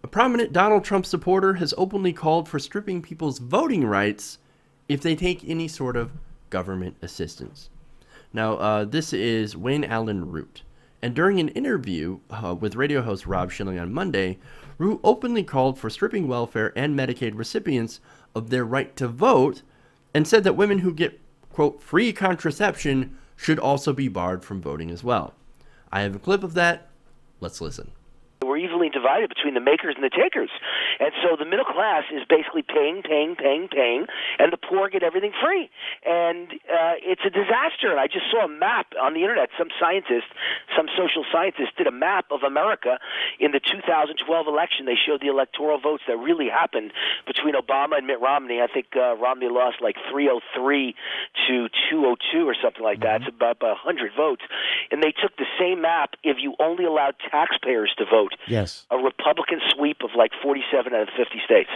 A prominent Donald Trump supporter has openly called for stripping people's voting rights if they take any sort of government assistance. Now, this is Wayne Allen Root. And during an interview with radio host Rob Schilling on Monday, Root openly called for stripping welfare and Medicaid recipients of their right to vote and said that women who get, quote, free contraception should also be barred from voting as well. I have a clip of that. Let's listen. We're evenly divided between the makers and the takers. And so the middle class is basically paying, and the poor get everything free. And it's a disaster. And I just saw a map on the internet. Some social scientist did a map of America in the 2012 election. They showed the electoral votes that really happened between Obama and Mitt Romney. I think Romney lost like 303 to 202 or something like that. It's about 100 votes. And they took the same map if you only allowed taxpayers to vote. Yes. A Republican sweep of like 47 out of 50 states.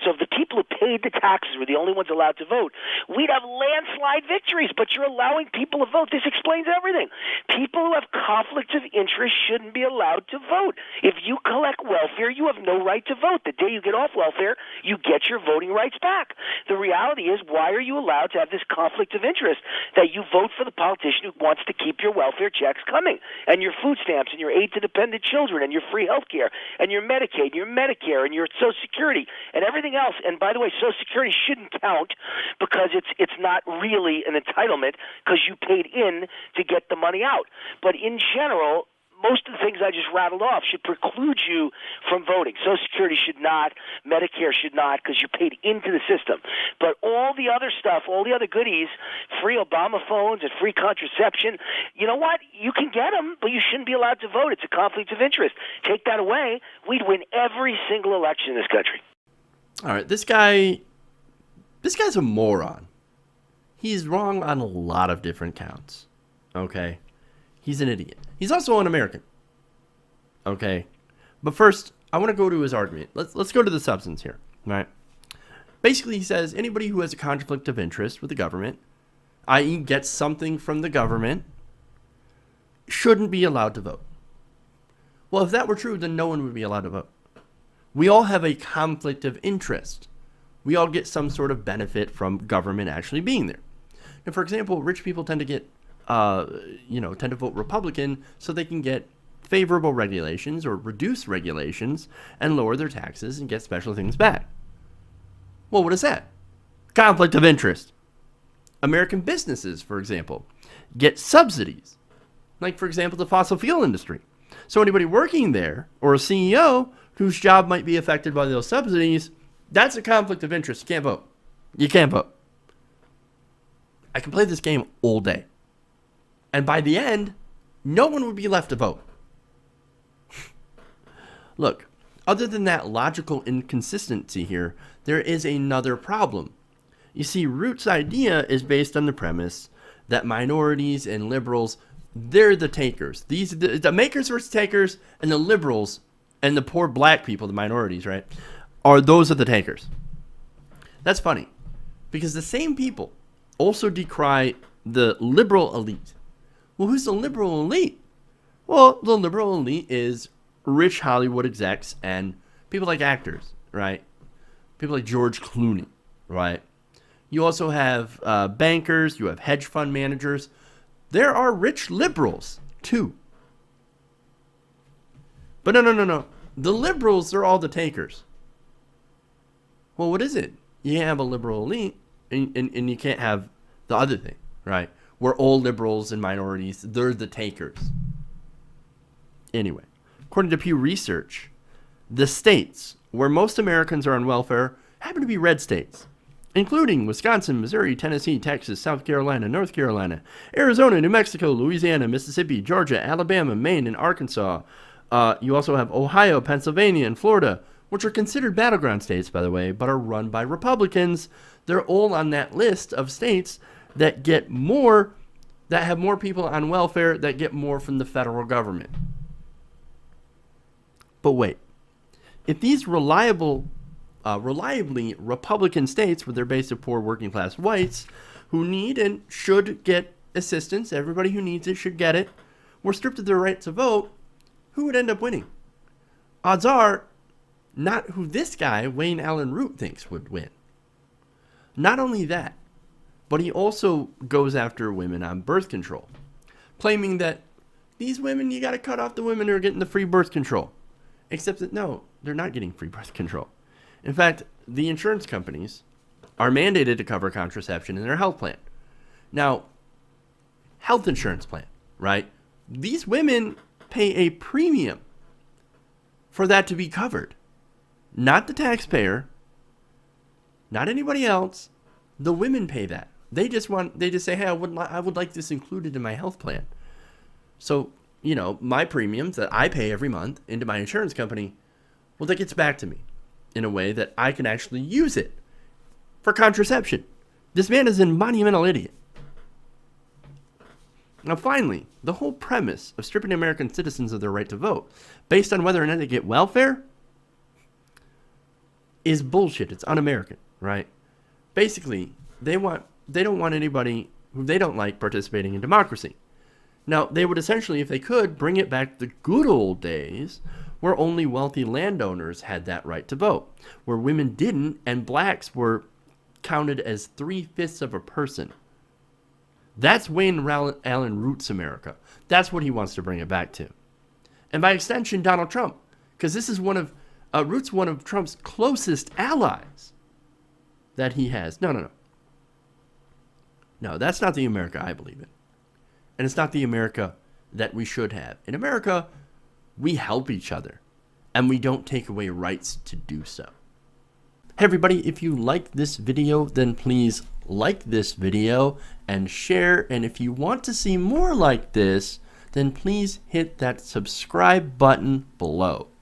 So if the people who paid the taxes were the only ones allowed to vote, we'd have landslide victories, but you're allowing people to vote. This explains everything. People who have conflicts of interest shouldn't be allowed to vote. If you collect welfare, you have no right to vote. The day you get off welfare, you get your voting rights back. The reality is, why are you allowed to have this conflict of interest that you vote for the politician who wants to keep your welfare checks coming, and your food stamps, and your aid to dependent children, and your free health care, and your Medicaid, and your Medicare, and your Social Security, and everything else? And by the way, Social Security shouldn't count because it's not really an entitlement because you paid in to get the money out. But in general, most of the things I just rattled off should preclude you from voting. Social Security should not. Medicare should not because you paid into the system. But all the other stuff, all the other goodies, free Obama phones and free contraception, you know what? You can get them, but you shouldn't be allowed to vote. It's a conflict of interest. Take that away, we'd win every single election in this country. All right, this guy's a moron. He's wrong on a lot of different counts. Okay? He's an idiot. He's also un-American. Okay? But first, I want to go to his argument. Let's go to the substance here, right? Basically, he says anybody who has a conflict of interest with the government, i.e. gets something from the government, shouldn't be allowed to vote. Well, if that were true, then no one would be allowed to vote. We all have a conflict of interest. We all get some sort of benefit from government actually being there. Now, for example, rich people tend to get, tend to vote Republican so they can get favorable regulations or reduce regulations and lower their taxes and get special things back. Well, what is that? Conflict of interest. American businesses, for example, get subsidies. Like, for example, the fossil fuel industry. So anybody working there or a CEO whose job might be affected by those subsidies, that's a conflict of interest. You can't vote. You can't vote. I can play this game all day. And by the end, no one would be left to vote. Look, other than that logical inconsistency here, there is another problem. You see, Root's idea is based on the premise that minorities and liberals, they're the takers. The makers versus takers, and the liberals and the poor black people, the minorities, right, those are the takers. That's funny, because the same people also decry the liberal elite. Well, who's the liberal elite? Well, the liberal elite is rich Hollywood execs and people like actors, right? People like George Clooney, right? You also have bankers, you have hedge fund managers. There are rich liberals, too. But no. The liberals are all the takers. Well, what is it? You can't have a liberal elite, and you can't have the other thing, right? Where all liberals and minorities, they're the takers. Anyway, according to Pew Research, the states where most Americans are on welfare happen to be red states, including Wisconsin, Missouri, Tennessee, Texas, South Carolina, North Carolina, Arizona, New Mexico, Louisiana, Mississippi, Georgia, Alabama, Maine, and Arkansas. You also have Ohio, Pennsylvania, and Florida, which are considered battleground states, by the way, but are run by Republicans. They're all on that list of states that get more, that have more people on welfare, that get more from the federal government. But wait, if these reliably Republican states with their base of poor working class whites who need and should get assistance, everybody who needs it should get it, were stripped of their right to vote, who would end up winning? Odds are not who this guy, Wayne Allen Root, thinks would win. Not only that, but he also goes after women on birth control, claiming that these women, you got to cut off the women who are getting the free birth control. Except that no, they're not getting free birth control. In fact, the insurance companies are mandated to cover contraception in their health plan. Now, health insurance plan, right? These women pay a premium for that to be covered. Not the taxpayer, not anybody else. The women pay that. They just say, hey, I would like this included in my health plan. So, my premiums that I pay every month into my insurance company, well, that gets back to me in a way that I can actually use it for contraception. This man is a monumental idiot. Now, finally, the whole premise of stripping American citizens of their right to vote, based on whether or not they get welfare, is bullshit. It's un-American, right? Basically, they don't want anybody who they don't like participating in democracy. Now, they would essentially, if they could, bring it back to the good old days where only wealthy landowners had that right to vote, where women didn't and blacks were counted as 3/5 of a person. That's Wayne Allen Root's America. That's what he wants to bring it back to. And by extension, Donald Trump, because this is Root's one of Trump's closest allies that he has. No, that's not the America I believe in. And it's not the America that we should have. In America, we help each other, and we don't take away rights to do so. Hey everybody, if you like this video, then please like this video and share. And if you want to see more like this, then please hit that subscribe button below.